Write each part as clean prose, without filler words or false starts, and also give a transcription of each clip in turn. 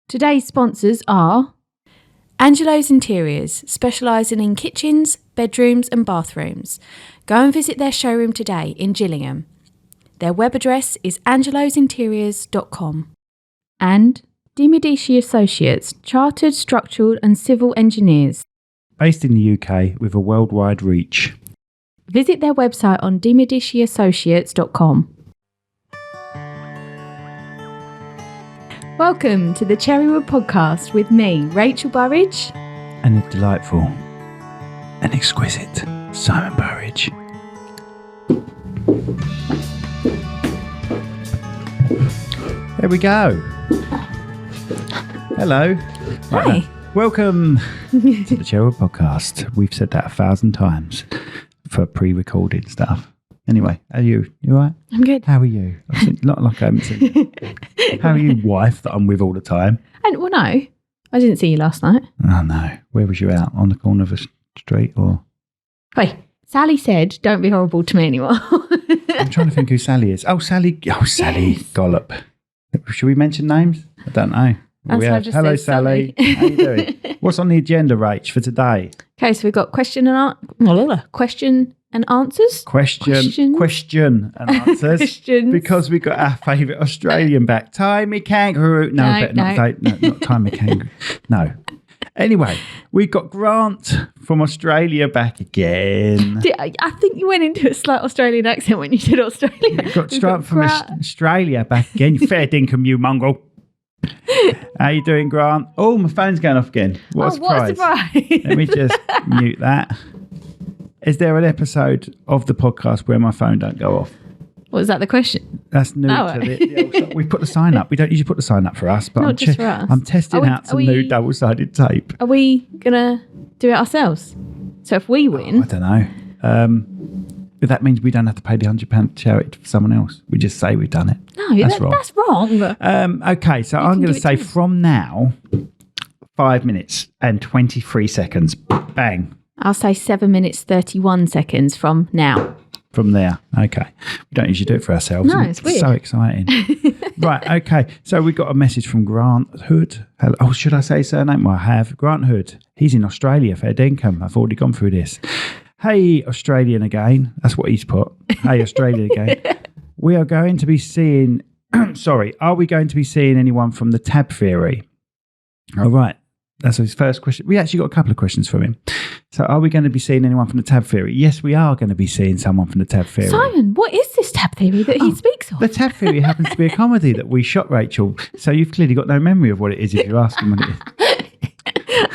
Today's sponsors are Angelo's Interiors, specialising in kitchens, bedrooms and bathrooms. Go and visit their showroom today in Gillingham. Their web address is angelosinteriors.com. And Diodi Associates, Chartered Structural and Civil Engineers. Based in the UK with a worldwide reach. Visit their website on diodiassociates.com. Welcome to the Cherrywood Podcast with me, Rachel Burridge. And the delightful and exquisite Simon Burridge. There we go. Hello. Hi. Welcome to the Cherrywood Podcast. We've said that 1,000 times for pre-recorded stuff. Anyway, are you? You all right? I'm good. How are you? Not like I haven't seen you. How are you, wife, that I'm with all the time? Well, no, I didn't see you last night. Oh, no. Where was you out? On the corner of a street or? Wait, Sally said, don't be horrible to me anymore. I'm trying to think who Sally is. Oh, Sally. Yes. Gollop. Should we mention names? I don't know. Hello, Sally. How you doing? What's on the agenda, Rach, for today? Okay, so we've got question and answers. Question and answers. Questions. Because we got our favourite Australian back. Timmy Kangaroo. No. Not Timmy Kangaroo. No. Anyway, we've got Grant from Australia back again. I think you went into a slight Australian accent when you said Australia. We've got Grant from Australia back again. You fair dinkum, you mongrel. How you doing, Grant? Oh, my phone's going off again. What a surprise. Let me just mute that. Is there an episode of the podcast where my phone don't go off? Was that the question? That's new to the... We put the sign up. We don't usually put the sign up for us, but for us. I'm testing out some new double-sided tape. Are we going to do it ourselves? So if we win... I don't know. But that means we don't have to pay the £100 charity for someone else. We just say we've done it. No, that's wrong. Okay, so I'm going to say from now, 5 minutes and 23 seconds. Bang. I'll say 7 minutes, 31 seconds from now. From there. Okay. We don't usually do it for ourselves. No, it's weird. So exciting. Right, okay. So we got a message from Grant Hood. Oh, should I say his surname? Well, I have. Grant Hood. He's in Australia, fair dinkum. I've already gone through this. Hey, Australian again. That's what he's put. Hey, Australian again. We are going to be seeing... are we going to be seeing anyone from the Tab Theory? All right. That's his first question. We actually got a couple of questions from him. So are we going to be seeing anyone from the Tab Theory? Yes, we are going to be seeing someone from the Tab Theory. Simon, what is this Tab Theory that he speaks of? The Tab Theory happens to be a comedy that we shot, Rachel. So you've clearly got no memory of what it is if you're asking what it is.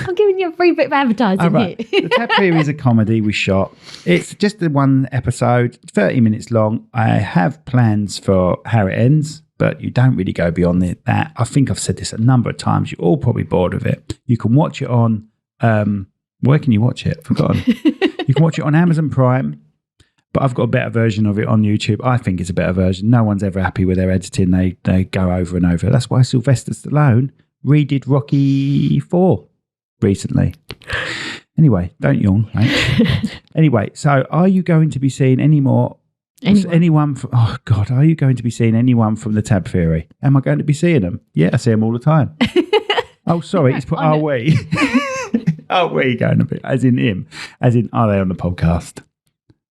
I'm giving you a free bit of advertising right. here. The Tab Theory is a comedy we shot. It's just the one episode, 30 minutes long. I have plans for how it ends, but you don't really go beyond that. I think I've said this a number of times. You're all probably bored of it. You can watch it on... where can you watch it? Forgotten. You can watch it on Amazon Prime, but I've got a better version of it on YouTube. I think it's a better version. No one's ever happy with their editing. They go over and over. That's why Sylvester Stallone redid Rocky 4 recently. Anyway, don't yawn, right? Anyway, so are you going to be seeing anyone from... Oh, God, are you going to be seeing anyone from the Tab Theory? Am I going to be seeing them? Yeah, I see them all the time. Oh, sorry, he's put, are we? Oh, where are you going a bit? As in him. As in, are they on the podcast?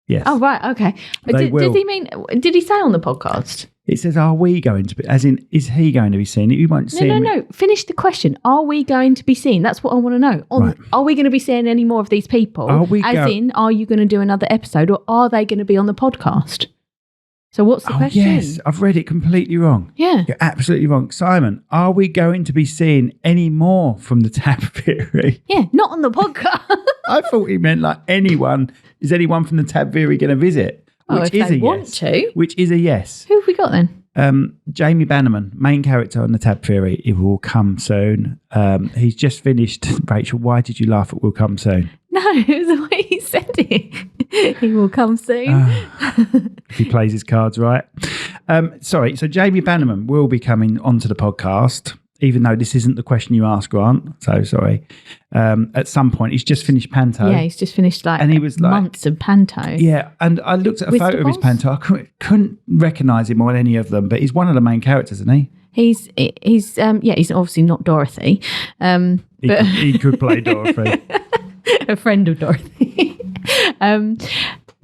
Yes. Oh, right, okay. Does he mean... Did he say on the podcast? It says, are we going to be... As in, is he going to be seen? You won't see him. No. Finish the question. Are we going to be seen? That's what I want to know. Right. Are we going to be seeing any more of these people? Are you going to do another episode, or are they going to be on the podcast? So what's the question? Yes, I've read it completely wrong. Yeah. You're absolutely wrong. Simon, are we going to be seeing any more from the Tab Theory? Yeah, not on the podcast. I thought he meant like anyone. Is anyone from the Tab Theory going to visit? Which is a yes. Which is a yes. Who have we got then? Jamie Bannerman, main character on the Tab Theory. It will come soon. He's just finished. Rachel, why did you laugh at "Will Come Soon"? No, it was the way he said it. He will come soon. If he plays his cards right. Sorry. So Jamie Bannerman will be coming onto the podcast. even though this isn't the question you asked, Grant. So sorry. At some point, he's just finished Panto. Yeah, he's just finished and he was months of Panto. Yeah, and I looked at a photo of his Panto. I couldn't recognise him on any of them, but he's one of the main characters, isn't he? He's obviously not Dorothy. He could play Dorothy. A friend of Dorothy.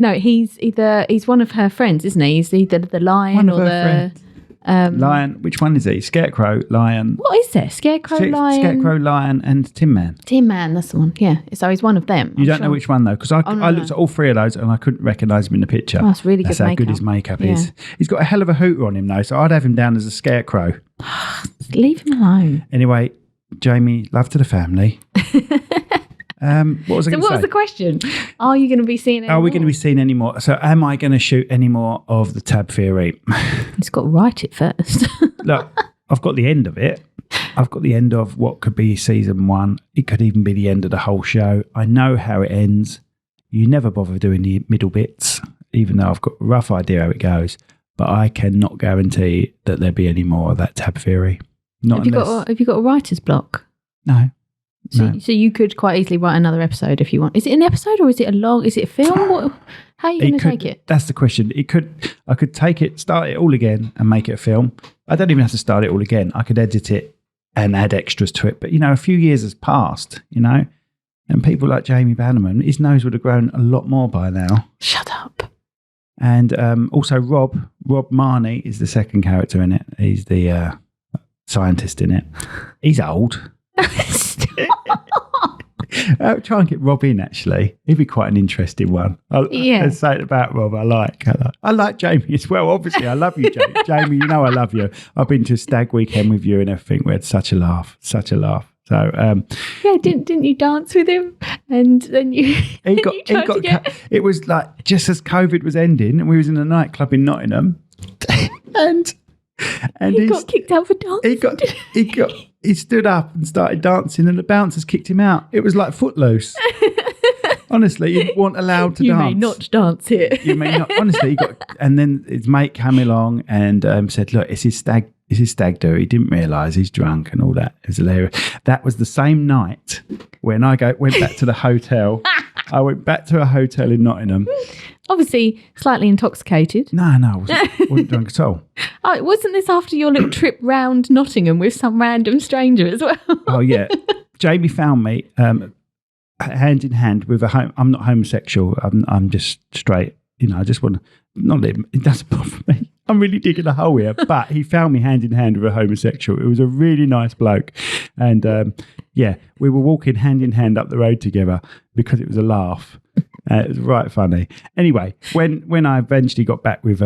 No, he's one of her friends, isn't he? He's either the lion or the lion. Which one is he? Scarecrow, lion. What is there? Scarecrow, lion, and Tin Man. Tin Man, that's the one. Yeah, so he's one of them. You don't know which one though, because I looked at all three of those and I couldn't recognise him in the picture. Oh, that's really good. That's how good his makeup is. He's got a hell of a hooter on him though, so I'd have him down as a scarecrow. Leave him alone. Anyway, Jamie, love to the family. What was the question? Are you going to be seeing any Are we more? going to be seeing any more? So am I going to shoot any more of the Tab Theory? He's got to write it first. Look, I've got the end of it. I've got the end of what could be season 1. It could even be the end of the whole show. I know how it ends. You never bother doing the middle bits, even though I've got a rough idea how it goes. But I cannot guarantee that there'll be any more of that Tab Theory. Have you got a writer's block? No. So you could quite easily write another episode if you want. Is it an episode or is it a film? How are you going to take it? That's the question. I could take it, start it all again and make it a film. I don't even have to start it all again. I could edit it and add extras to it. But, a few years has passed, and people like Jamie Bannerman, his nose would have grown a lot more by now. Shut up. And also Rob Marnie is the second character in it. He's the scientist in it. He's old. I'll try and get Rob in, actually. He'd be quite an interesting one. Let's say it about Rob. I like Jamie as well. Obviously, I love you, Jamie. Jamie, I love you. I've been to a stag weekend with you and everything. We had such a laugh. So, didn't you dance with him? And then it was like just as COVID was ending, and we was in a nightclub in Nottingham, and he got kicked out for dancing. He stood up and started dancing, and the bouncers kicked him out. It was like Footloose. Honestly, you weren't allowed to dance. You may not dance here. You may not. Honestly, and then his mate came along and said, "Look, it's his stag do." He didn't realise he's drunk and all that. It was hilarious. That was the same night when I went back to the hotel. I went back to a hotel in Nottingham. Obviously, slightly intoxicated. No, I wasn't drunk at all. Oh, wasn't this after your little trip round Nottingham with some random stranger as well? Oh, yeah. Jamie found me hand in hand with I'm not homosexual. I'm just straight. I just want to not live. It doesn't bother me. I'm really digging a hole here. But he found me hand in hand with a homosexual. It was a really nice bloke. And we were walking hand in hand up the road together because it was a laugh. It was right funny. Anyway, when I eventually got back with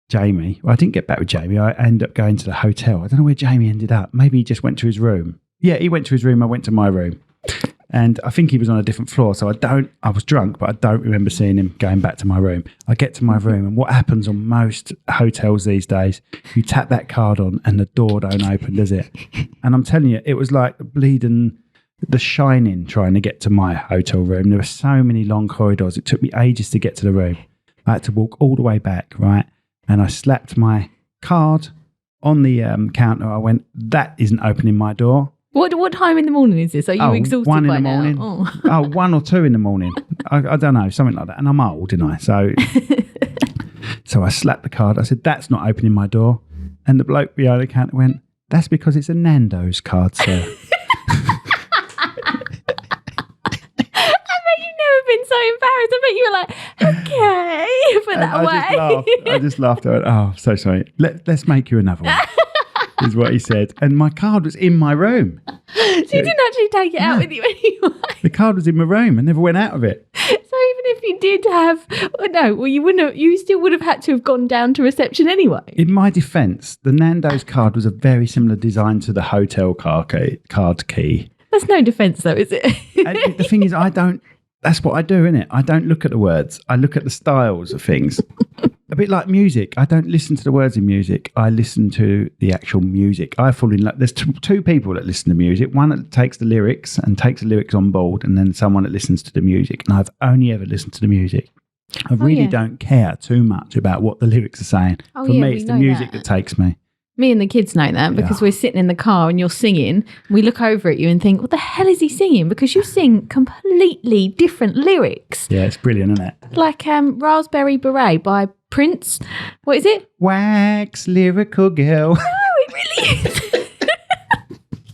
Jamie, I didn't get back with Jamie. I ended up going to the hotel. I don't know where Jamie ended up. Maybe he just went to his room. Yeah, he went to his room. I went to my room. And I think he was on a different floor. So I was drunk, but I don't remember seeing him going back to my room. I get to my room, and what happens on most hotels these days, you tap that card on and the door don't open, does it? And I'm telling you, it was like bleeding The Shining trying to get to my hotel room. There were so many long corridors. It took me ages to get to the room. I had to walk all the way back, right? And I slapped my card on the counter. I went, that isn't opening my door. What time in the morning is this? Are you exhausted 1 in by the morning. now? 1 or 2 in the morning. I don't know, something like that. And I'm old, didn't I? So I slapped the card. I said, that's not opening my door. And the bloke behind the counter went, that's because it's a Nando's card, sir. Been so embarrassed. I bet you were like, okay, put that away. I just laughed. I went, oh, so sorry. Let's make you another one, is what he said. And my card was in my room. So you didn't actually take it out with you anyway? The card was in my room. I never went out of it. So even if you did have, you wouldn't have, you still would have had to have gone down to reception anyway. In my defence, the Nando's card was a very similar design to the hotel card key. That's no defence though, is it? And the thing is, that's what I do, innit? I don't look at the words. I look at the styles of things. A bit like music. I don't listen to the words in music. I listen to the actual music. I fall in love. There's two people that listen to music. One that takes the lyrics and takes the lyrics on board, and then someone that listens to the music. And I've only ever listened to the music. I really don't care too much about what the lyrics are saying. For me, it's the music that takes me. Me and the kids know that because we're sitting in the car and you're singing. We look over at you and think, what the hell is he singing? Because you sing completely different lyrics. Yeah, it's brilliant, isn't it? Like Raspberry Beret by Prince. What is it? Wax, lyrical girl. No, it really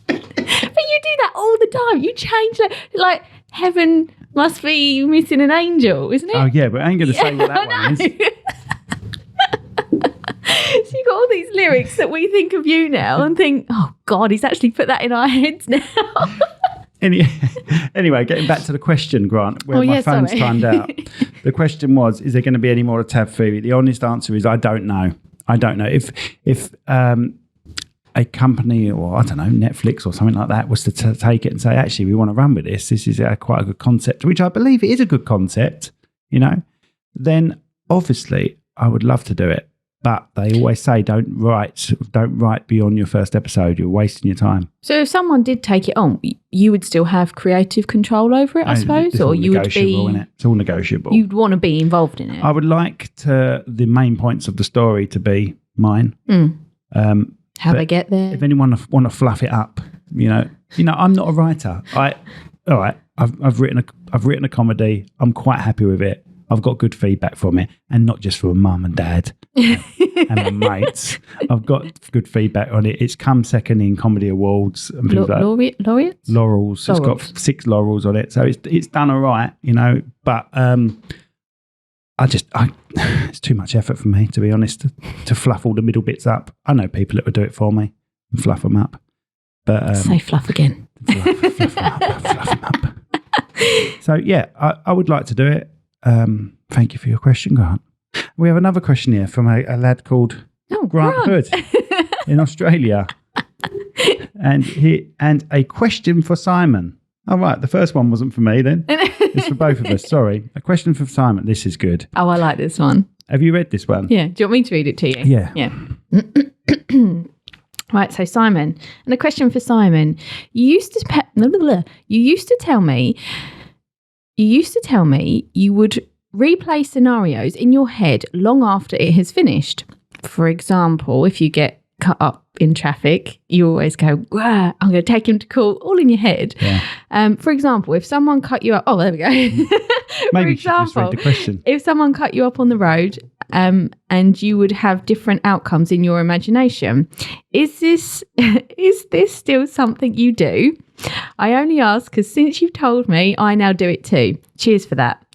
But you do that all the time. You change it. Like, heaven must be missing an angel, isn't it? Oh, yeah, but I ain't going to say what that one is. So you got all these lyrics that we think of you now and think, oh, God, he's actually put that in our heads now. Anyway, getting back to the question, Grant, where my phone's timed out. The question was, is there going to be any more tab theory? The honest answer is I don't know. I don't know. If a company or, I don't know, Netflix or something like that was to take it and say, actually, we want to run with this. This is quite a good concept, which I believe it is a good concept, then obviously I would love to do it. But they always say don't write beyond your first episode. You're wasting your time. So if someone did take it on, you would still have creative control over it, I suppose, or you would be. Isn't it? It's all negotiable. You'd want to be involved in it. I would like the main points of the story to be mine. How they get there. If anyone want to fluff it up, I'm not a writer. I've written a comedy. I'm quite happy with it. I've got good feedback from it, and not just from mum and dad and my mates. I've got good feedback on it. It's come second in comedy awards and things like that. Laureates? Laurels. It's got 6 laurels on it, so it's done all right, But it's too much effort for me, to be honest, to fluff all the middle bits up. I know people that would do it for me and fluff them up. But say fluff again. Fluff them up. So yeah, I would like to do it. Thank you for your question, Grant. We have another question here from a lad called Grant Hood in Australia. and a question for Simon. Oh, right. The first one wasn't for me then. It's for both of us. Sorry. A question for Simon. This is good. Oh, I like this one. Have you read this one? Yeah. Do you want me to read it to you? Yeah. Yeah. Right. So Simon, and a question for Simon. You used to tell me you would replay scenarios in your head long after it has finished. For example, if you get cut up in traffic, you always go, I'm going to take him to court, all in your head. Yeah. For example, if someone cut you up, there we go. Maybe you should just read the question. If someone cut you up on the road and you would have different outcomes in your imagination, is this still something you do? I only ask because since you've told me, I now do it too. Cheers for that.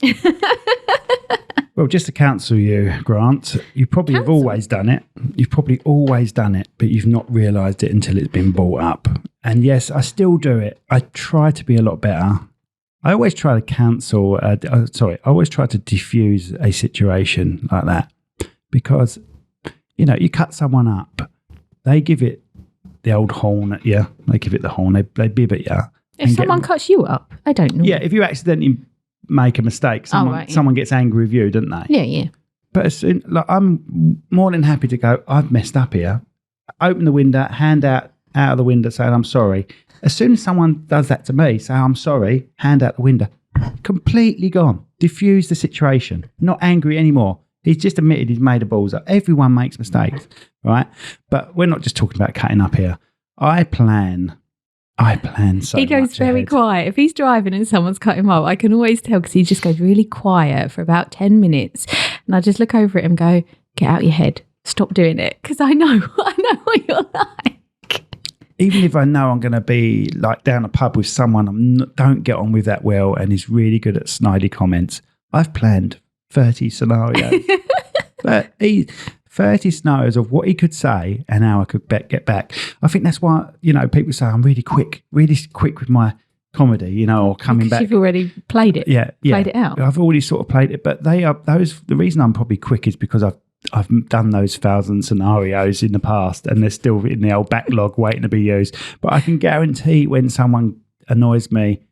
Well, just to counsel you, Grant, you probably have always done it. You've probably always done it, but you've not realised it until it's been brought up. And yes, I still do it. I try to be a lot better. I always try to I always try to diffuse a situation like that because, you cut someone up, they give it the old horn at you. They give it the horn. They bib at you. If someone cuts you up, I don't know. Yeah, if you accidentally make a mistake, someone gets angry with you, don't they? Yeah, yeah. But I'm more than happy to go, I've messed up here. Open the window, hand out of the window saying, I'm sorry. As soon as someone does that to me, say, I'm sorry, hand out the window, completely gone. Diffuse the situation. Not angry anymore. He's just admitted he's made a balls up. Everyone makes mistakes, right? But we're not just talking about cutting up here. I plan so much. He goes very quiet. If he's driving and someone's cut him up, I can always tell because he just goes really quiet for about 10 minutes. And I just look over at him and go, get out of your head. Stop doing it. Because I know what you're like. Even if I know I'm going to be like down a pub with someone I don't get on with that well and is really good at snidey comments, I've planned 30 scenarios. 30 scenarios of what he could say and how I could get back. I think that's why, people say I'm really quick with my comedy, or coming back. You've already played it. Yeah. Played it out. I've already sort of played it, but the reason I'm probably quick is because I've done those 1,000 scenarios in the past and they're still in the old backlog waiting to be used. But I can guarantee when someone annoys me,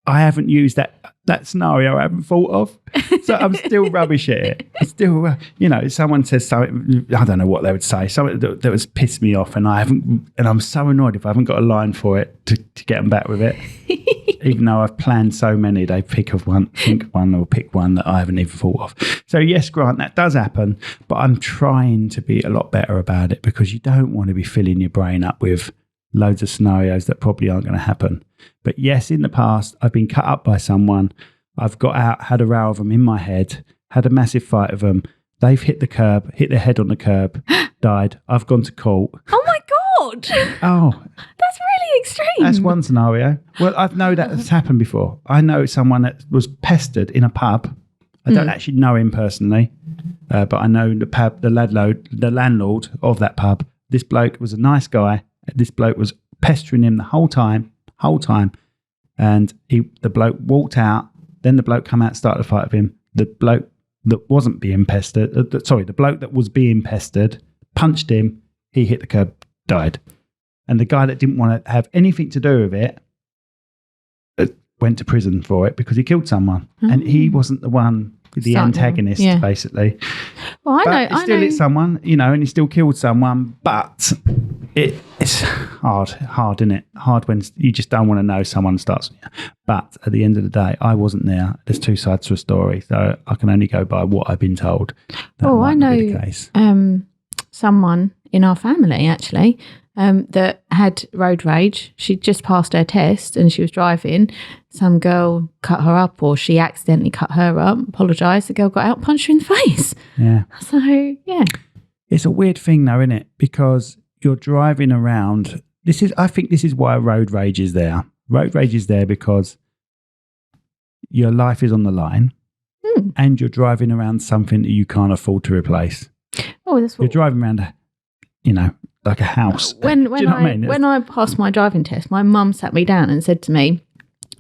I haven't used that scenario I haven't thought of. So I'm still rubbish at it. Still, someone says something, I don't know what they would say, something that was pissed me off and I'm so annoyed if I haven't got a line for it to get them back with it. Even though I've planned so many, they pick one that I haven't even thought of. So yes, Grant, that does happen, but I'm trying to be a lot better about it because you don't want to be filling your brain up with loads of scenarios that probably aren't going to happen. But yes, in the past, I've been cut up by someone. I've got out, had a row of them in my head, had a massive fight with them. They've hit their head on the curb, died. I've gone to court. Oh my God. Oh, That's really extreme. that's one scenario. Well, I know that's happened before. I know someone that was pestered in a pub. I don't actually know him personally, but I know the landlord of that pub. This bloke was a nice guy. This bloke was pestering him the whole time. And the bloke walked out. Then the bloke come out and started a fight with him. The bloke that wasn't being pestered, the bloke that was being pestered punched him. He hit the curb, died. And the guy that didn't want to have anything to do with it went to prison for it because he killed someone. And he wasn't the one, the antagonist, basically. Well, He still hit someone, and he still killed someone. But it's hard, isn't it? Hard when you just don't want to know someone starts. But at the end of the day, I wasn't there. There's two sides to a story, so I can only go by what I've been told. I know the case. Someone in our family actually that had road rage. She'd just passed her test and she was driving. Some girl cut her up, or she accidentally cut her up, apologised. The girl got out, punched her in the face. Yeah. So, yeah. It's a weird thing though, isn't it? Because you're driving around. I think this is why road rage is there. Road rage is there because your life is on the line and you're driving around something that you can't afford to replace. Oh, that's what you're driving around, like a house. When I passed my driving test, my mum sat me down and said to me,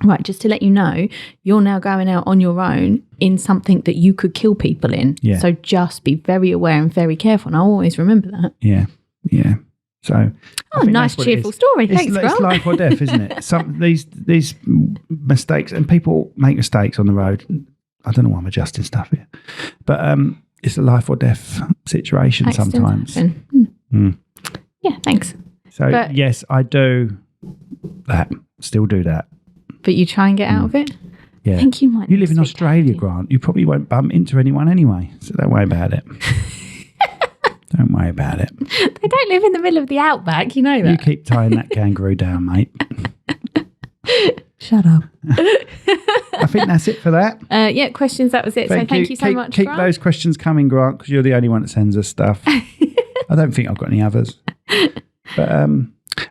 right, just to let you know, you're now going out on your own in something that you could kill people in. Yeah. So just be very aware and very careful. And I always remember that. Yeah. Yeah. So, nice cheerful story. Thanks, Grant. It's life or death, isn't it? These mistakes, and people make mistakes on the road. I don't know why I'm adjusting stuff here, but it's a life or death situation sometimes. Yeah, thanks. So yes, I do that. Still do that. But you try and get out of it. Yeah. I think you might. You live in Australia, Grant. You probably won't bump into anyone anyway, so don't worry about it. Don't worry about it. They don't live in the middle of the outback, you know that. You keep tying that kangaroo down, mate. Shut up. I think that's it for that. Yeah, questions, that was it. Thank you so much, Keep those questions coming, Grant, because you're the only one that sends us stuff. I don't think I've got any others. But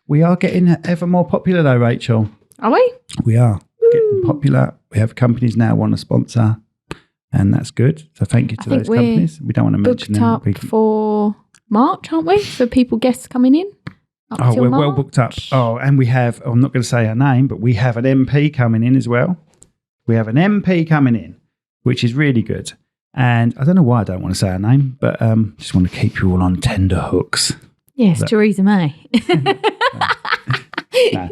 we are getting ever more popular though, Rachel. Are we? We are. Getting popular. We have companies now want to sponsor. And that's good. So thank you to those companies. We don't want to mention them. Booked up for March, aren't we? For guests coming in. We're well booked up. Oh, and we have, I'm not going to say her name, but we have an MP coming in as well. We have an MP coming in, which is really good. And I don't know why I don't want to say her name, but just want to keep you all on tender hooks. Yes, Theresa May. No.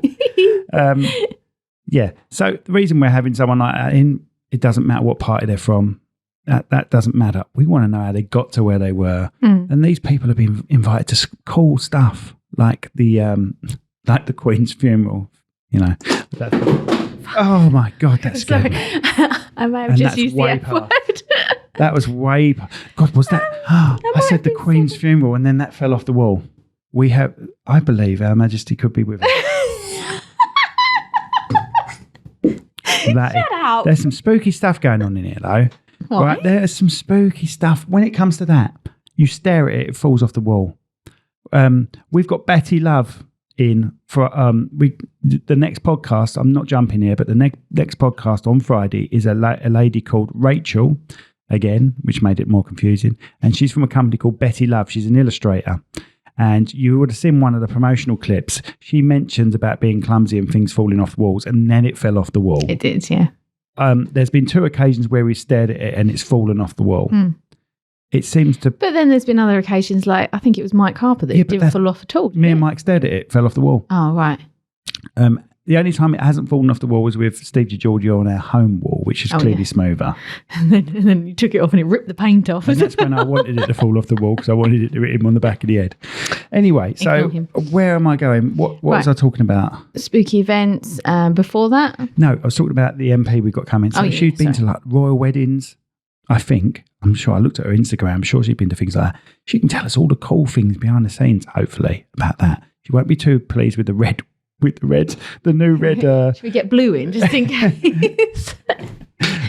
Yeah. So the reason we're having someone like that in, it doesn't matter what party they're from. That doesn't matter. We want to know how they got to where they were. And these people have been invited to cool stuff like the Queen's funeral. Oh my God, that scared me. I might have just used the F word. That was way. God, was that? I said the Queen's funeral, and then that fell off the wall. I believe Her Majesty could be with us. Shut up. There's some spooky stuff going on in here, though. What? Right, there's some spooky stuff. When it comes to that, you stare at it, it falls off the wall. We've got Betty Love in for the next podcast. I'm not jumping here, but the next podcast on Friday is a lady called Rachel, again, which made it more confusing. And she's from a company called Betty Love. She's an illustrator. And you would have seen one of the promotional clips. She mentions about being clumsy and things falling off walls, and then it fell off the wall. It did, yeah. There's been 2 occasions where we stared at it and it's fallen off the wall. It seems to... But then there's been other occasions, like I think it was Mike Harper that didn't fall off at all. Me and Mike stared at it, fell off the wall. Oh, right. The only time it hasn't fallen off the wall was with Steve DiGiorgio on our home wall, which is clearly smoother. And then you took it off and it ripped the paint off. And that's when I wanted it to fall off the wall, because I wanted it to hit him on the back of the head. Anyway, so where am I going? What was I talking about? Spooky events. Before that? No, I was talking about the MP we've got coming. So she's been to like royal weddings, I think. I'm sure I looked at her Instagram. I'm sure she's been to things like that. She can tell us all the cool things behind the scenes, hopefully, about that. She won't be too pleased with the new red. Should we get blue in just in case?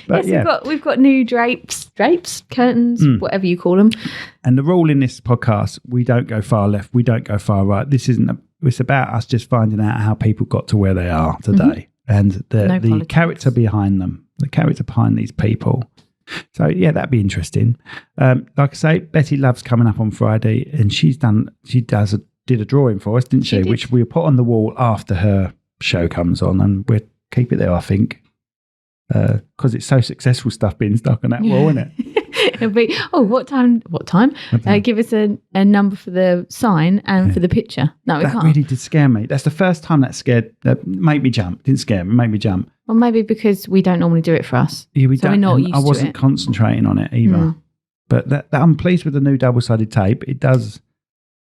But yes, we've got new drapes drapes, curtains, whatever you call them. And the rule in this podcast, we don't go far left, we don't go far right. This isn't, it's about us just finding out how people got to where they are today and the character behind them, the character behind these people. So, yeah, that'd be interesting. Like I say, Betty Love's coming up on Friday, and did a drawing for us, didn't she? Which we'll put on the wall after her show comes on, and we'll keep it there, I think. Because it's so successful stuff being stuck on that wall, isn't it? It'll be, what time? Give us a number for the sign and for the picture. No, we can't. That really did scare me. That's the first time that made me jump. Didn't scare me, made me jump. Well, maybe because we don't normally do it for us. Yeah, we so don't. We're not used I wasn't to it. concentrating on it either. But that I'm pleased with the new double-sided tape. It does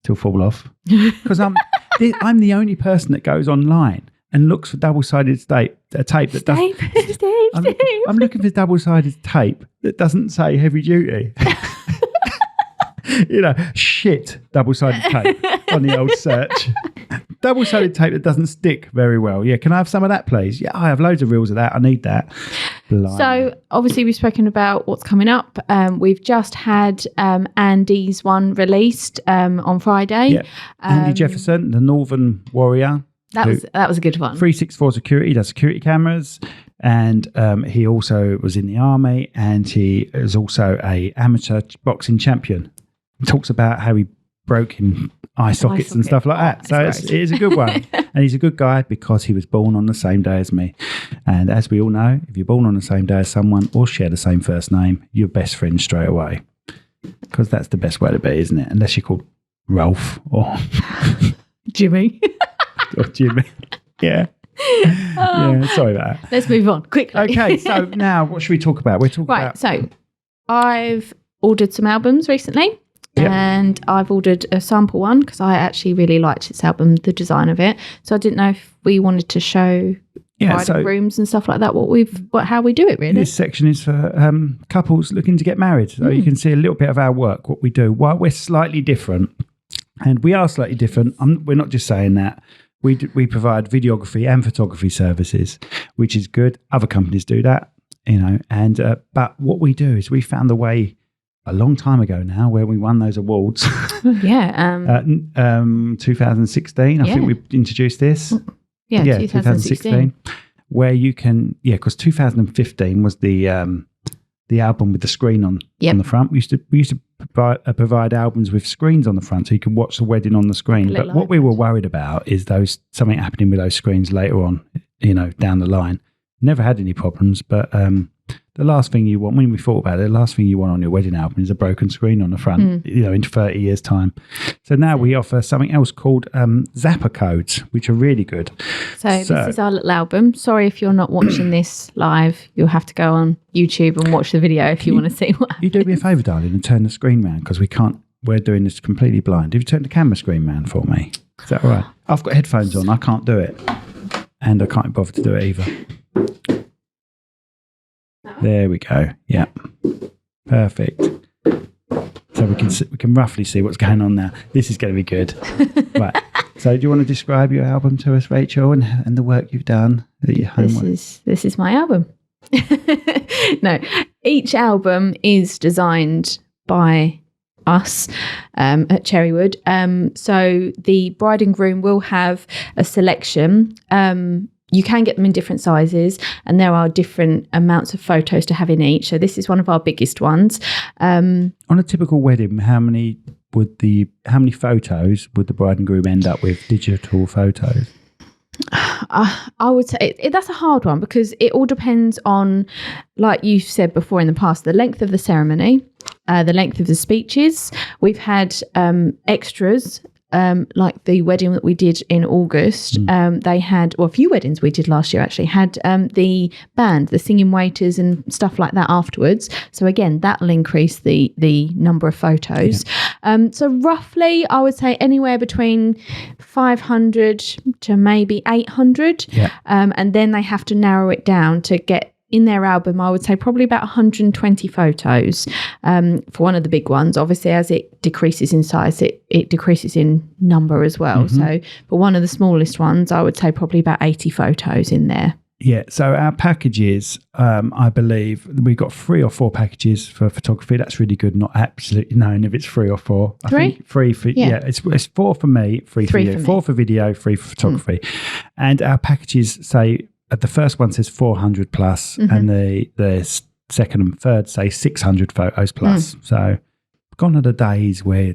still fall off. Because I'm the only person that goes online and looks for double-sided tape that does. I'm looking for double-sided tape that doesn't say heavy duty. Shit double-sided tape on the old search. Double-sided tape that doesn't stick very well. Yeah, can I have some of that, please? Yeah, I have loads of reels of that. I need that. Blimey. So, obviously, we've spoken about what's coming up. We've just had Andy's one released on Friday. Yeah. Andy Jefferson, the Northern Warrior. That was a good one. 364 Security, does security cameras. And he also was in the army, and he is also a amateur boxing champion. He talks about how he broke in eye sockets and stuff like that. So it is a good one. And he's a good guy because he was born on the same day as me. And as we all know, if you're born on the same day as someone or share the same first name, you're best friends straight away. Because that's the best way to be, isn't it? Unless you're called Ralph or Jimmy. Or Jimmy. Yeah. Yeah, sorry about that. Let's move on quickly. Okay, so now what should we talk about? We're talking about... So I've ordered some albums recently. Yep. And I've ordered a sample one because I actually really liked this album, the design of it. So I didn't know if we wanted to show rooms and stuff like that, how we do it, really. This section is for couples looking to get married. So you can see a little bit of our work, what we do. While we're slightly different, and we are slightly different, we're not just saying that. We provide videography and photography services, which is good. Other companies do that, and but what we do is we found the way a long time ago now where we won those awards. 2016, I think we introduced this. Yeah, 2016. Where you can, because 2015 was the album with the screen on the front. We used to provide albums with screens on the front so you could watch the wedding on the screen. But what we were worried about is something happening with those screens later on, down the line. Never had any problems, but the last thing you want, when we thought about it, the last thing you want on your wedding album is a broken screen on the front, in 30 years' time. So now we offer something else called Zappa codes, which are really good. So this is our little album. Sorry if you're not watching this live. You'll have to go on YouTube and watch the video if you want to see what happens. You do me a favour, darling, and turn the screen round because we're doing this completely blind. If you turn the camera screen round for me, is that all right? I've got headphones on. I can't do it. And I can't bother to do it either. There we go. Yeah, perfect. So we can roughly see what's going on now. This is going to be good. Right. So do you want to describe your album to us, Rachel, and the work you've done? This is my album. No, each album is designed by us at Cherrywood. So the bride and groom will have a selection. You can get them in different sizes, and there are different amounts of photos to have in each. So this is one of our biggest ones. On a typical wedding, how many photos would the bride and groom end up with? Digital photos? I would say that's a hard one because it all depends on, like you said before in the past, the length of the ceremony, the length of the speeches. We've had extras. Like the wedding that we did in August, they had, or a few weddings we did last year actually, had the band, the singing waiters and stuff like that afterwards. So again, that'll increase the number of photos. Yeah. So roughly, I would say anywhere between 500 to maybe 800. Yeah. And then they have to narrow it down to get in their album, I would say probably about 120 photos for one of the big ones. Obviously, as it decreases in size, it decreases in number as well. Mm-hmm. So for one of the smallest ones, I would say probably about 80 photos in there. Yeah, so our packages, I believe we've got 3 or 4 packages for photography. That's really good, not absolutely knowing if it's 3 or 4. I 3? think 3 for, it's 4 for me, 3 for you, 4 for video, 3 for photography. And our packages say, the first one says 400 plus, and the second and third say 600 photos plus. So gone are the days where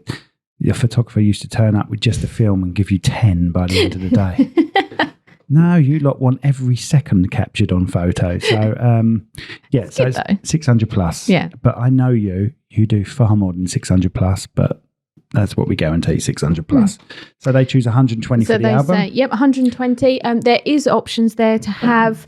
your photographer used to turn up with just a film and give you 10 by the end of the day. No, you lot want every second captured on photo. So, so it's 600 plus. Yeah. But I know you do far more than 600 plus, but that's what we guarantee, 600 plus. So they choose 120 for the album? So they say, 120. There is options there to have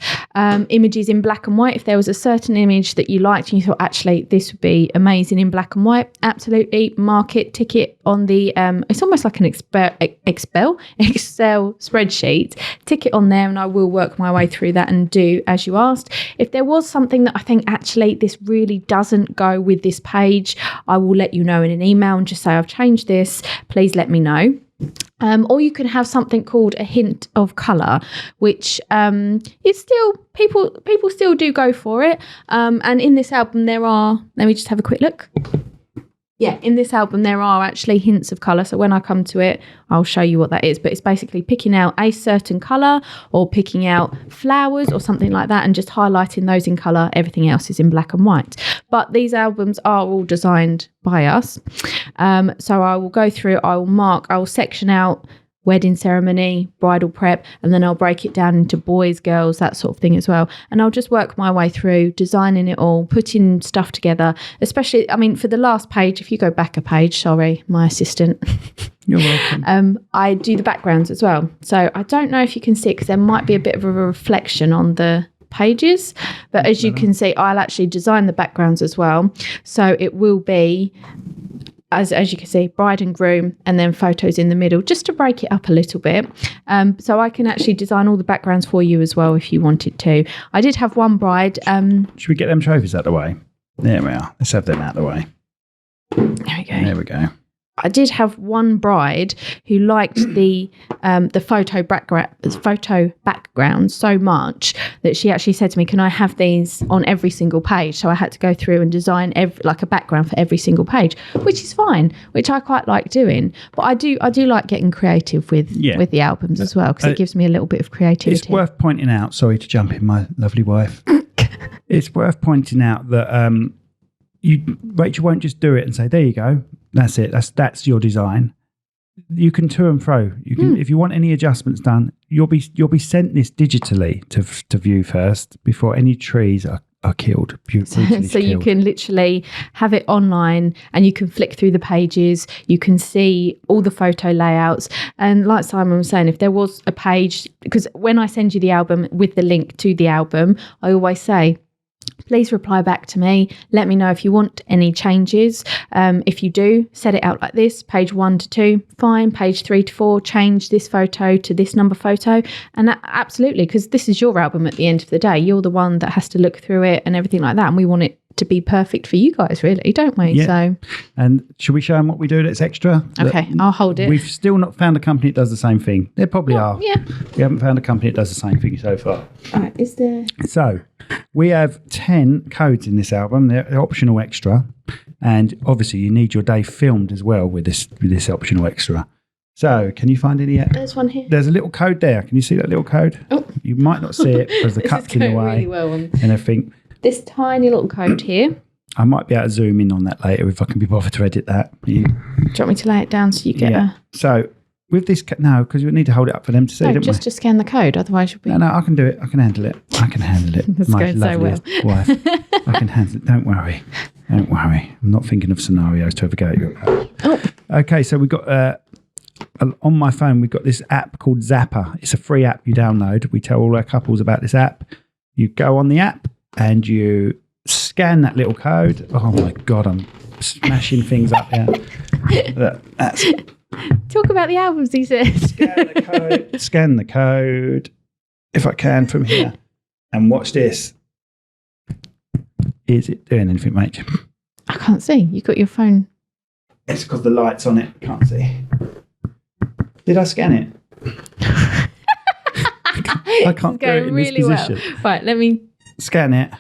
images in black and white. If there was a certain image that you liked and you thought, actually, this would be amazing in black and white, absolutely, mark it, tick it on the, it's almost like an Excel spreadsheet. Tick it on there and I will work my way through that and do as you asked. If there was something that I think, actually, this really doesn't go with this page, I will let you know in an email and just say, I've changed this, please let me know. Or you can have something called a hint of colour, which is still, people still do go for it. And in this album there are, let me just have a quick look. Yeah, in this album there are actually hints of colour. So when I come to it, I'll show you what that is. But it's basically picking out a certain colour or picking out flowers or something like that and just highlighting those in colour. Everything else is in black and white. But these albums are all designed by us. So I will go through, I will section out wedding ceremony, bridal prep, and then I'll break it down into boys, girls, that sort of thing as well. And I'll just work my way through designing it all, putting stuff together, especially, I mean, for the last page, if you go back a page, sorry, my assistant. You're welcome. I do the backgrounds as well. So I don't know if you can see it because there might be a bit of a reflection on the pages, but as you can see, I'll actually design the backgrounds as well. So it will be, as you can see, bride and groom and then photos in the middle, just to break it up a little bit. So I can actually design all the backgrounds for you as well if you wanted to. I did have one bride. Should we get them trophies out of the way? There we are. Let's have them out of the way. There we go. There we go. I did have one bride who liked the photo background so much that she actually said to me, can I have these on every single page? So I had to go through and design like a background for every single page, which is fine, which I quite like doing. But I do like getting creative with the albums as well, because it gives me a little bit of creativity. It's worth pointing out, sorry to jump in, my lovely wife. It's worth pointing out that Rachel won't just do it and say, there you go, that's it, that's your design. You can to and fro. You can, if you want any adjustments done, you'll be sent this digitally to view first before any trees are killed. So you can literally have it online and you can flick through the pages. You can see all the photo layouts. And like Simon was saying, if there was a page, because when I send you the album with the link to the album, I always say, please reply back to me. Let me know if you want any changes. If you do, set it out like this, page 1 to 2, fine. Page 3 to 4, change this photo to this number photo. And absolutely, because this is your album at the end of the day. You're the one that has to look through it and everything like that. And we want it to be perfect for you guys, really, don't we? Yeah. So, and should we show them what we do that's extra? Okay, I'll hold it. We've still not found a company that does the same thing. There probably are. Yeah. We haven't found a company that does the same thing so far. All right, is there... So, we have 10 codes in this album. They're optional extra. And obviously, you need your day filmed as well with this optional extra. So, can you find any? There's one here. There's a little code there. Can you see that little code? Oh. You might not see it because the cup's in the way really well on and everything. This tiny little code here. I might be able to zoom in on that later if I can be bothered to edit that. Do you want me to lay it down so you get a... So, with this... No, because we need to hold it up for them to see, don't just we? to scan the code, otherwise you'll be... No, I can do it. I can handle it. That's My going so well. wife. I can handle it. Don't worry. I'm not thinking of scenarios to ever go at you about. Oh. Okay, so we've got... on my phone, we've got this app called Zappa. It's a free app you download. We tell all our couples about this app. You go on the app and you scan that little code. Oh my God, I'm smashing things up here. That's Talk about the albums, he said. Scan the code, if I can, from here. And watch this. Is it doing anything, mate? I can't see. You got your phone. It's because the light's on it. Can't see. Did I scan it? I can't do it in this position. Well. Right, let me scan it.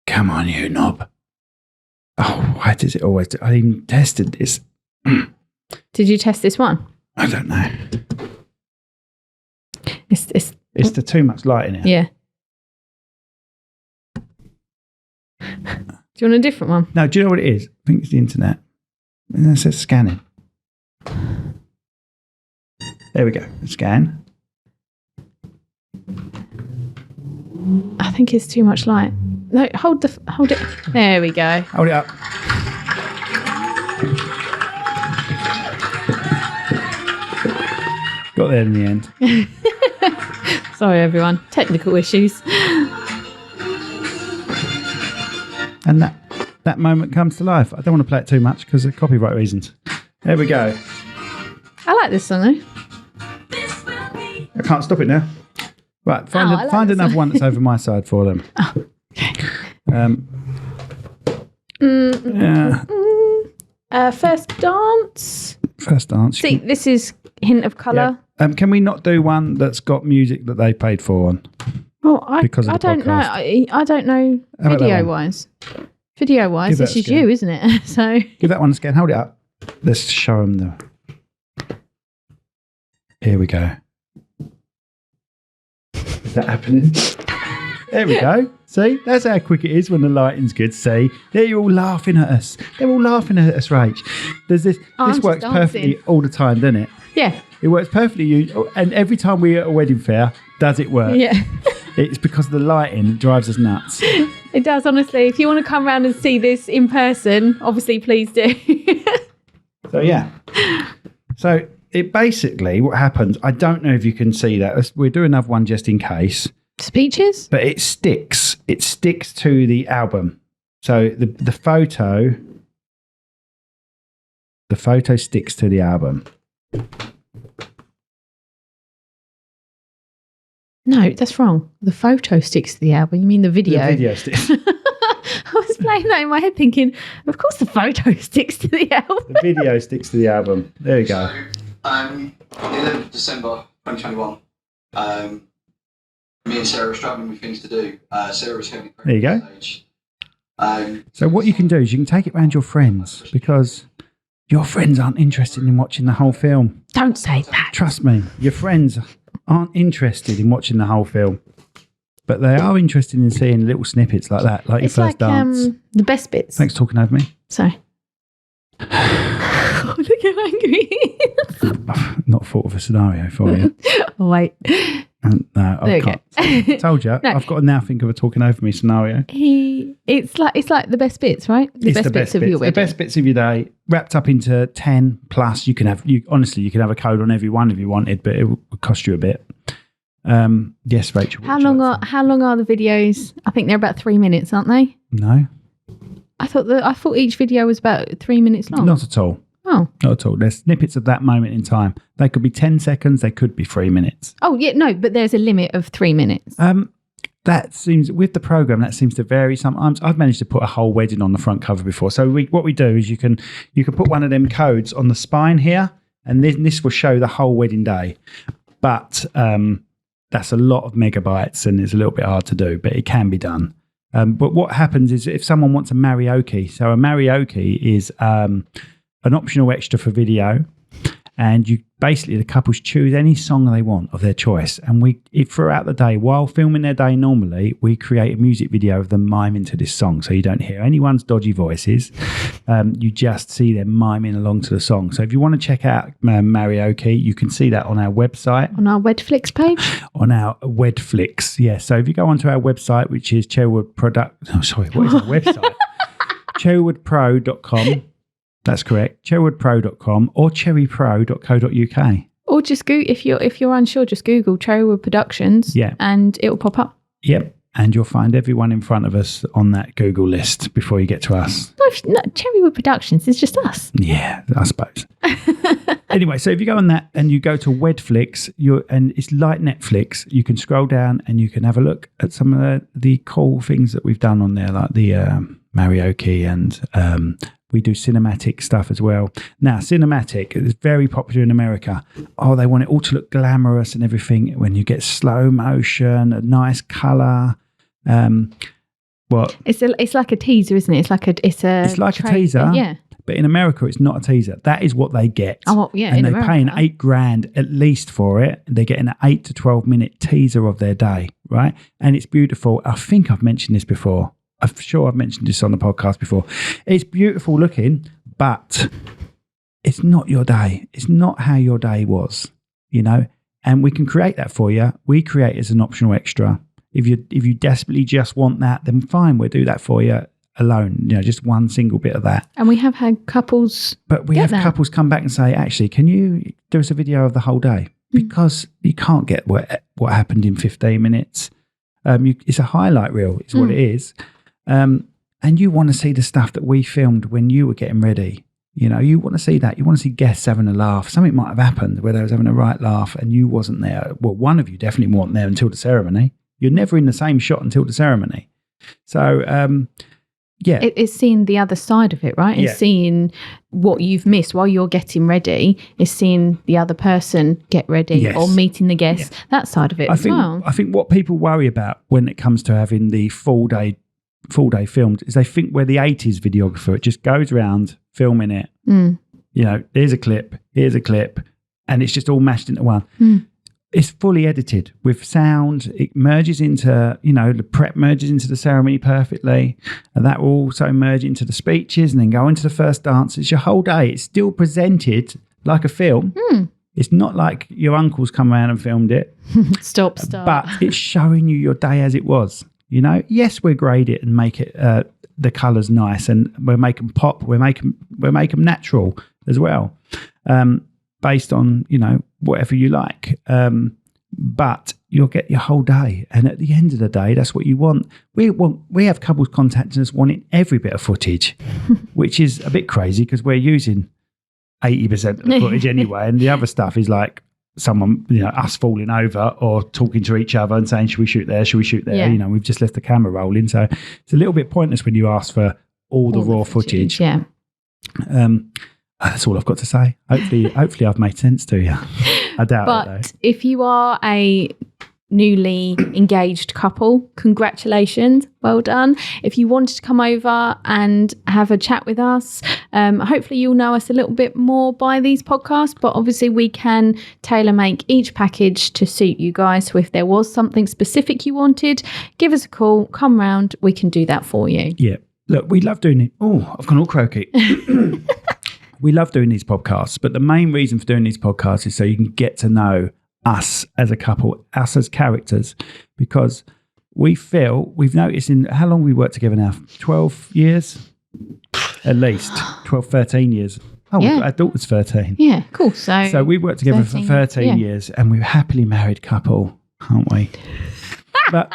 Come on, you knob. Oh, why does it always do? I even tested this. Did you test this one? I don't know. It's the too much light in it. Yeah. Do you want a different one? No, do you know what it is? I think it's the internet. And it says scanning. There we go. Scan. I think it's too much light. No, hold it. There we go. Hold it up. Got there in the end. Sorry, everyone. Technical issues. And that moment comes to life. I don't want to play it too much because of copyright reasons. There we go. I like this song though. I can't stop it now. Right, find another one that's over my side for them. Oh, okay. First dance. First dance. See, this is hint of colour. Yeah. Can we not do one that's got music that they paid for on? Well, I don't know. I don't know video-wise. Video-wise, this is you, isn't it? So give that one a scan. Hold it up. Let's show them the... Here we go. Is that happening? There we go. See? That's how quick it is when the lighting's good. See? They're all laughing at us. They're all laughing at us, Rach. There's this works perfectly all the time, doesn't it? Yeah. It works perfectly. And every time we're at a wedding fair, does it work? Yeah. It's because of the lighting that drives us nuts. It does, honestly. If you want to come around and see this in person, obviously, please do. So, yeah. So, it basically, what happens, I don't know if you can see that. We'll do another one just in case. Speeches? But it sticks. It sticks to the album. So, the photo sticks to the album. No, that's wrong. The photo sticks to the album. You mean the video? The video sticks. I was playing that in my head thinking, of course the photo sticks to the album. The video sticks to the album. There you go. So, 11th of December 2021, me and Sarah were struggling with things to do. Sarah was heavily pregnant. There you go. Stage. So what you can do is you can take it around your friends because your friends aren't interested in watching the whole film. Don't say that. Trust me, your friends aren't interested in watching the whole film, but they are interested in seeing little snippets like that, like it's your first dance. The best bits. Thanks for talking over me. Sorry. Oh, look how angry he is. I've not thought of a scenario for you. Oh, wait. No, I can't. Told you. No. I've got to now think of a talking over me scenario. It's like the best bits, right? The best bits of your wedding. The best bits of your day wrapped up into 10 plus. You can have you can have a code on every one if you wanted, but it would cost you a bit. Yes, Rachel. How long are the videos? I think they're about 3 minutes, aren't they? No. I thought each video was about 3 minutes long. Not at all. Oh. Not at all. There's snippets of that moment in time. They could be 10 seconds. They could be 3 minutes. Oh, yeah. No, but there's a limit of 3 minutes. That seems, with the program, that seems to vary. Sometimes I've managed to put a whole wedding on the front cover before. So what we do is you can put one of them codes on the spine here, and this will show the whole wedding day. But that's a lot of megabytes, and it's a little bit hard to do, but it can be done. But what happens is if someone wants a karaoke, so a karaoke is an optional extra for video, and the couples choose any song they want of their choice, and throughout the day, while filming their day normally, we create a music video of them miming to this song, so you don't hear anyone's dodgy voices. You just see them miming along to the song. So if you want to check out karaoke, you can see that on our website, on our Wedflix page, on our Wedflix. Yeah, so if you go onto our website, which is Cherrywood Productions. What is our website? Cherrywoodpro.com. That's correct. Cherrywoodpro.com or cherrypro.co.uk. Or just if you're unsure, just Google Cherrywood Productions. Yeah. And it'll pop up. Yep. And you'll find everyone in front of us on that Google list before you get to us. No, Cherrywood Productions is just us. Yeah, I suppose. Anyway, so if you go on that and you go to Wedflix, and it's like Netflix, you can scroll down and you can have a look at some of the cool things that we've done on there, like the karaoke, and We do cinematic stuff as well. Now, cinematic is very popular in America. Oh, they want it all to look glamorous and everything. When you get slow motion, a nice colour. What? It's like a teaser, isn't it? It's like a teaser. Yeah. But in America, it's not a teaser. That is what they get. Oh, yeah. And in they America. pay an $8,000 at least for it. They're getting an 8 to 12 minute teaser of their day, right? And it's beautiful. I think I've mentioned this before. I'm sure I've mentioned this on the podcast before. It's beautiful looking, but it's not your day. It's not how your day was, you know? And we can create that for you. We create it as an optional extra. If you desperately just want that, then fine, we'll do that for you alone, you know, just one single bit of that. And we have had couples. But we have couples come back and say, actually, can you do us a video of the whole day? Because you can't get what happened in 15 minutes. It's a highlight reel, is what it is. And you want to see the stuff that we filmed when you were getting ready. You know, you want to see that. You want to see guests having a laugh. Something might have happened where they was having a right laugh and you wasn't there. Well, one of you definitely wasn't there until the ceremony. You're never in the same shot until the ceremony. So, yeah. It's seeing the other side of it, right? It's seeing what you've missed while you're getting ready. It's seeing the other person get ready or meeting the guests. That side of it as well. I think what people worry about when it comes to having the full day filmed is they think we're the 80s videographer. It just goes around filming it. You know, here's a clip, and it's just all mashed into one. It's fully edited with sound. It merges into, you know, the prep merges into the ceremony perfectly. And that will also merge into the speeches and then go into the first dance. It's your whole day. It's still presented like a film. It's not like your uncle's come around and filmed it. Stop. But it's showing you your day as it was. You know, yes, we grade it and make it the colours nice, and we'll make them pop. We'll make them natural as well. Based on, you know, whatever you like. But you'll get your whole day. And at the end of the day, that's what you want. We have couples contacting us wanting every bit of footage, which is a bit crazy because we're using 80% of the footage anyway. And the other stuff is like someone, you know, us falling over or talking to each other and saying, should we shoot there? Should we shoot there? Yeah. You know, we've just left the camera rolling. So it's a little bit pointless when you ask for all the raw footage. Yeah. That's all I've got to say. Hopefully I've made sense to you. I doubt it, though. But if you are a newly engaged couple, congratulations, well done. If you wanted to come over and have a chat with us, hopefully you'll know us a little bit more by these podcasts, but obviously we can tailor make each package to suit you guys. So if there was something specific you wanted, give us a call, come round, we can do that for you. Yeah. Look, we love doing it. Oh, I've gone all croaky. We love doing these podcasts, but the main reason for doing these podcasts is so you can get to know us as a couple, us as characters, because we feel, we've noticed in how long we worked together now, 12 years? At least 12, 13 years. Oh, yeah. Our daughter's 13. Yeah, cool. So we worked together for 13 years and we're a happily married couple, aren't we? but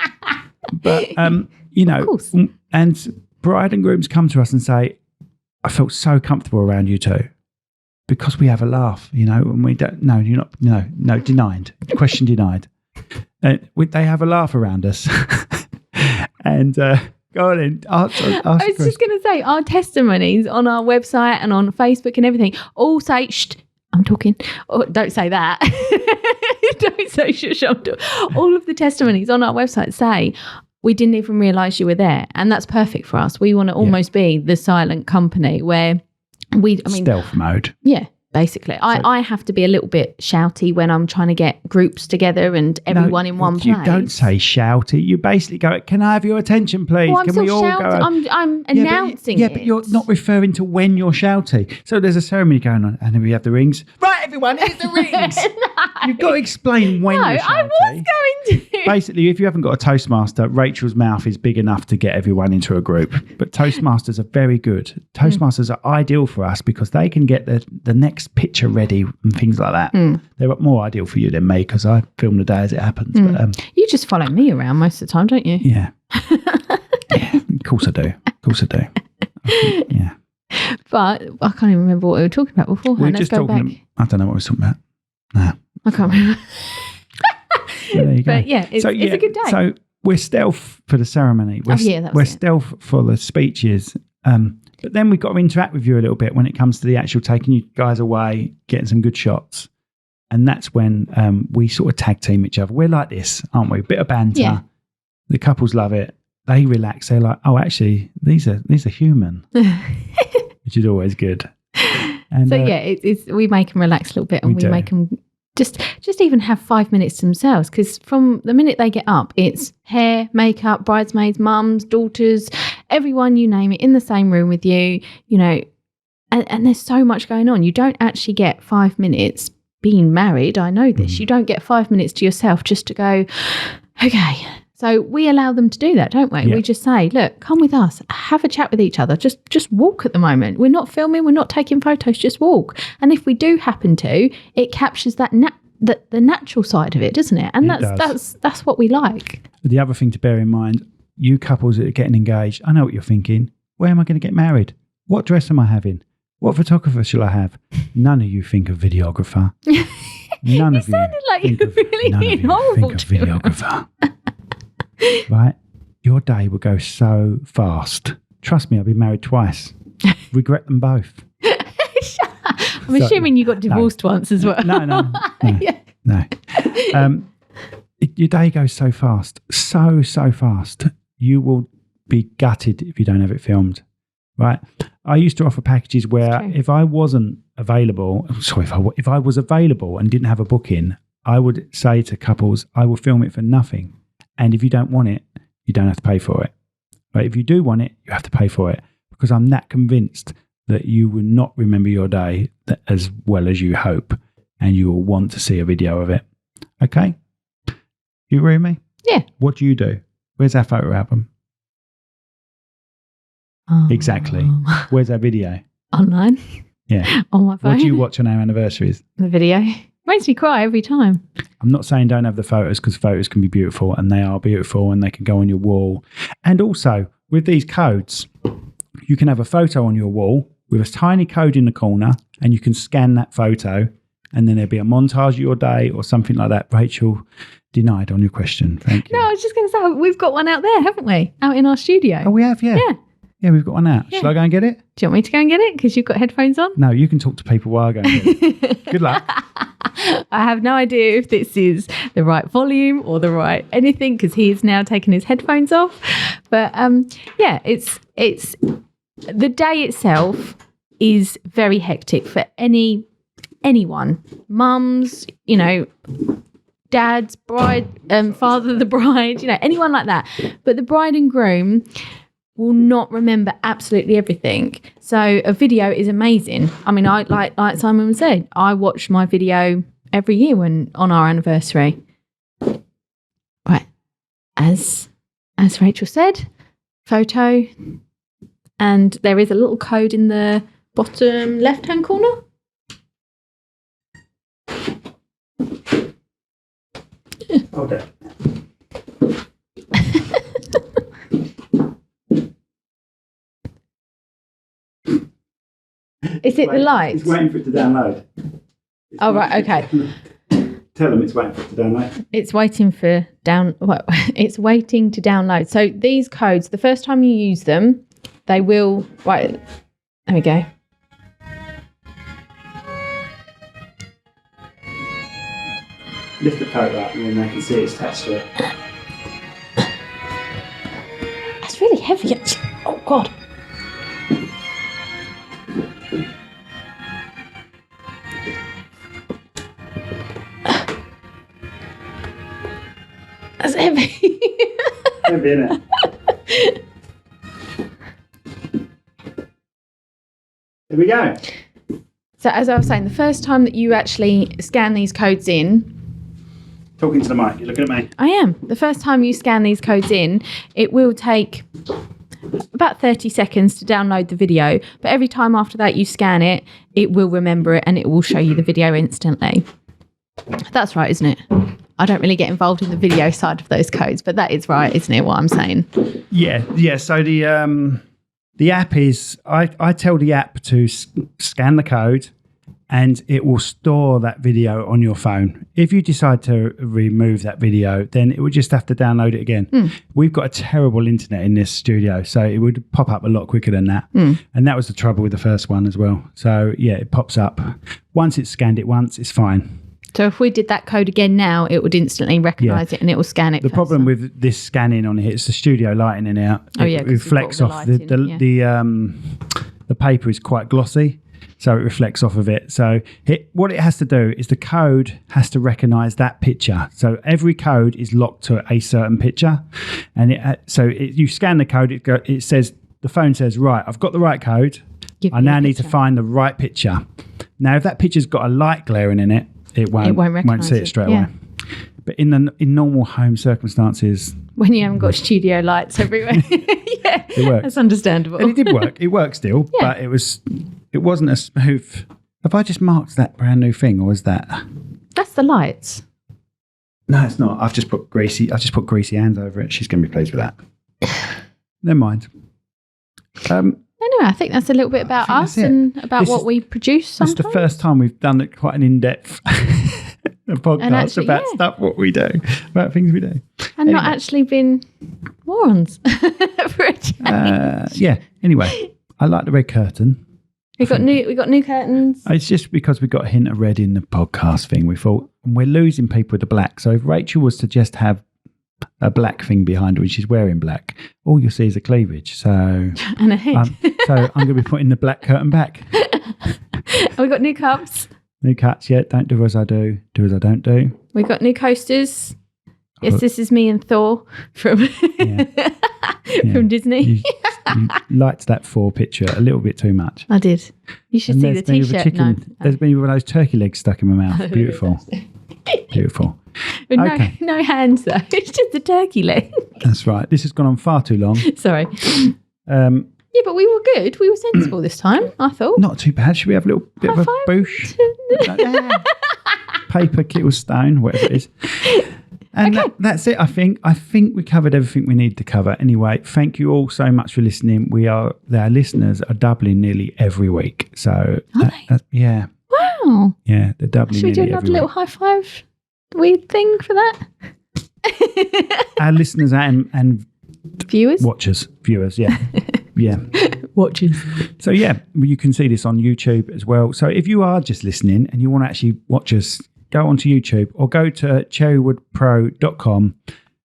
you know, and bride and grooms come to us and say, I felt so comfortable around you two because we have a laugh, you know, and we don't, no, you're not, no, denied, question denied. They have a laugh around us. And go on in. I was just going to say, our testimonies on our website and on Facebook and everything all say, shh, I'm talking. Oh, don't say that. Don't say shush. All of the testimonies on our website say, we didn't even realise you were there. And that's perfect for us. We want to almost be the silent company where stealth mode. Yeah, basically. I have to be a little bit shouty when I'm trying to get groups together and everyone in one place. You don't say shouty. You basically go, can I have your attention, please? Well, can we all shouting. go? I'm announcing it. But you're not referring to when you're shouty. So there's a ceremony going on and then we have the rings. Right, everyone, here's the rings. No. You've got to explain when you're shouty. I was going to. Basically, if you haven't got a Toastmaster, Rachel's mouth is big enough to get everyone into a group. But Toastmasters are very good. Toastmasters are ideal for us because they can get the next picture ready and things like that. They're more ideal for you than me because I film the day as it happens. But, you just follow me around most of the time, don't you? Yeah. Yeah, of course I do. Yeah. But I can't even remember what we were talking about beforehand. Let's go back. I don't know what we were talking about. No. I can't remember. Well, there you go. But yeah, it's a good day. So we're stealth for the ceremony. We're stealth for the speeches. But then we've got to interact with you a little bit when it comes to the actual taking you guys away, getting some good shots. And that's when we sort of tag team each other. We're like this, aren't we? Bit of banter. Yeah. The couples love it. They relax. They're like, oh, actually, these are human, which is always good. And, So it's we make them relax a little bit, and we do. make them just even have 5 minutes to themselves, because from the minute they get up, it's hair, makeup, bridesmaids, mums, daughters, everyone, you name it, in the same room with you, you know, and there's so much going on. You don't actually get 5 minutes being married. I know this. You don't get 5 minutes to yourself just to go, okay. So we allow them to do that, don't we? Yeah. We just say, look, come with us, have a chat with each other, just walk at the moment. We're not filming, we're not taking photos, just walk. And if we do happen to, it captures that the natural side of it, doesn't it? And that's what we like. the other thing to bear in mind, you couples that are getting engaged, I know what you're thinking. Where am I going to get married? What dress am I having? What photographer shall I have? None of you think of videographer. None of you. Sounded like you think were really none of being you horrible think of to him. videographer. Right? Your day will go so fast. Trust me, I've been married twice. Regret them both. I'm assuming you got divorced once as well. No. Yeah. No. Your day goes so fast, so fast. You will be gutted if you don't have it filmed, right? I used to offer packages where if I wasn't available, if I was available and didn't have a booking, I would say to couples, I will film it for nothing. And if you don't want it, you don't have to pay for it. But if you do want it, you have to pay for it, because I'm that convinced that you will not remember your day as well as you hope, and you will want to see a video of it. Okay? You agree with me? Yeah. What do you do? Where's our photo album? Exactly. Where's our video? Online. Yeah. On my phone. What do you watch on our anniversaries? The video. Makes me cry every time. I'm not saying don't have the photos, because photos can be beautiful, and they are beautiful, and they can go on your wall. And also, with these codes, you can have a photo on your wall with a tiny code in the corner, and you can scan that photo, and then there'll be a montage of your day or something like that. Rachel denied on your question. Thank you. No, I was just going to say, we've got one out there, haven't we? Out in our studio. Oh, we have, yeah. Yeah. Yeah, we've got one out. Yeah. Shall I go and get it? Do you want me to go and get it? Because you've got headphones on? No, you can talk to people while I go and get it. Good luck. I have no idea if this is the right volume or the right anything, because he's now taken his headphones off. But yeah, it's the day itself is very hectic for anyone. Mums, you know, dads, bride, father of the bride, you know, anyone like that. But the bride and groom will not remember absolutely everything. So a video is amazing. I mean, I like Simon said, I watch my video every year when on our anniversary. Right. As Rachel said, photo, and there is a little code in the bottom left-hand corner. Hold it. Is it the light? It's waiting for it to download. Oh, right, okay. Tell them it's waiting for it to download. It's waiting to download. So these codes, the first time you use them, they will, right, there we go. Lift the coat up and then they can see it's attached to it. That's really heavy, actually. Oh, God. That's heavy. Heavy, isn't it? Here we go. So as I was saying, the first time that you actually scan these codes in, Talking to the mic, you're looking at me. I am. The first time you scan these codes in, it will take about 30 seconds to download the video. But every time after that you scan it, it will remember it and it will show you the video instantly. That's right, isn't it? I don't really get involved in the video side of those codes, but that is right, isn't it, what I'm saying? Yeah. So the app is, I tell the app to scan the code, and it will store that video on your phone. If you decide to remove that video, then it would just have to download it again. We've got a terrible internet in this studio, so it would pop up a lot quicker than that. And that was the trouble with the first one as well. So yeah, it pops up. Once it's scanned it once, it's fine. So if we did that code again now, it would instantly recognise it and it will scan it. The problem with this scanning on here, it's the studio lighting in out. It reflects off the paper is quite glossy, so it reflects off of it. So what it has to do is the code has to recognise that picture. So every code is locked to a certain picture, and you scan the code. It says, the phone says, right, I've got the right code. I now need to find the right picture. Now, if that picture's got a light glaring in it, it won't see it straight away. But in normal home circumstances, when you haven't got studio lights everywhere, it works. That's understandable. And it did work. It worked still, but it wasn't as smooth. Have I just marked that brand new thing, or was that? That's the lights. No, it's not. I've just put greasy hands over it. She's going to be pleased with that. Never mind. Anyway, I think that's a little bit about us and about what we produce sometimes. It's the first time we've done quite an in-depth podcast about what we do, about things we do. And not actually been morons for a change. Anyway, I like the red curtain. We got new curtains. It's just because we got a hint of red in the podcast thing. We thought, and we're losing people with the black. So if Rachel was to just have a black thing behind her, and she's wearing black, all you'll see is a cleavage. So and a head. So I'm going to be putting the black curtain back. We got new cups. New cuts, yeah. Don't do as I do. Do as I don't do. We got new coasters. Yes, this is me and Thor from from Disney. You liked that Thor picture a little bit too much. I did. You should see the t-shirt. There's been one of those turkey legs stuck in my mouth. Beautiful. Beautiful. With no hands though. It's just a turkey leg. That's right. This has gone on far too long. Sorry. Yeah, but we were good. We were sensible this time, I thought. Not too bad. Should we have a little bit of a boosh? Paper kills stone, whatever it is. And that's it, I think. I think we covered everything we need to cover. Anyway, thank you all so much for listening. Our listeners are doubling nearly every week. So, yeah. Wow. Yeah, they're doubling nearly every week. Should we do another little high five weird thing for that? Our listeners and viewers? Viewers, yeah. Yeah. Watchers. So, yeah, you can see this on YouTube as well. So, if you are just listening and you want to actually watch us, go onto YouTube or go to cherrywoodpro.com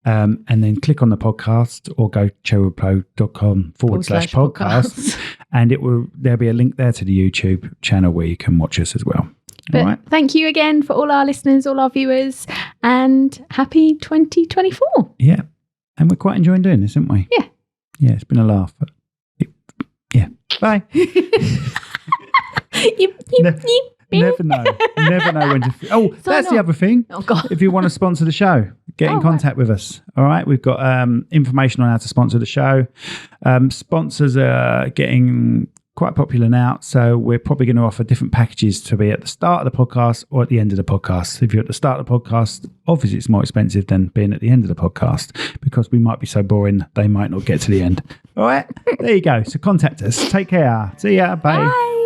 and then click on the podcast, or go cherrywoodpro.com/podcast and there'll be a link there to the YouTube channel where you can watch us as well. But all right. Thank you again for all our listeners, all our viewers, and happy 2024. Yeah. And we're quite enjoying doing this, aren't we? Yeah. Yeah, it's been a laugh. Yeah. Bye. Never know when to. That's the other thing. Oh God! If you want to sponsor the show, get in contact with us. All right, we've got information on how to sponsor the show. Sponsors are getting quite popular now, so we're probably going to offer different packages to be at the start of the podcast or at the end of the podcast. If you're at the start of the podcast, obviously it's more expensive than being at the end of the podcast, because we might be so boring they might not get to the end. All right, there you go. So contact us. Take care. See ya. Bye. Bye.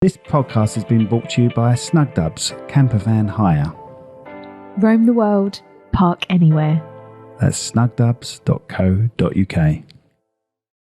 This podcast has been brought to you by Snug Dubs Camper Van Hire. Roam the world, park anywhere. That's snugdubs.co.uk.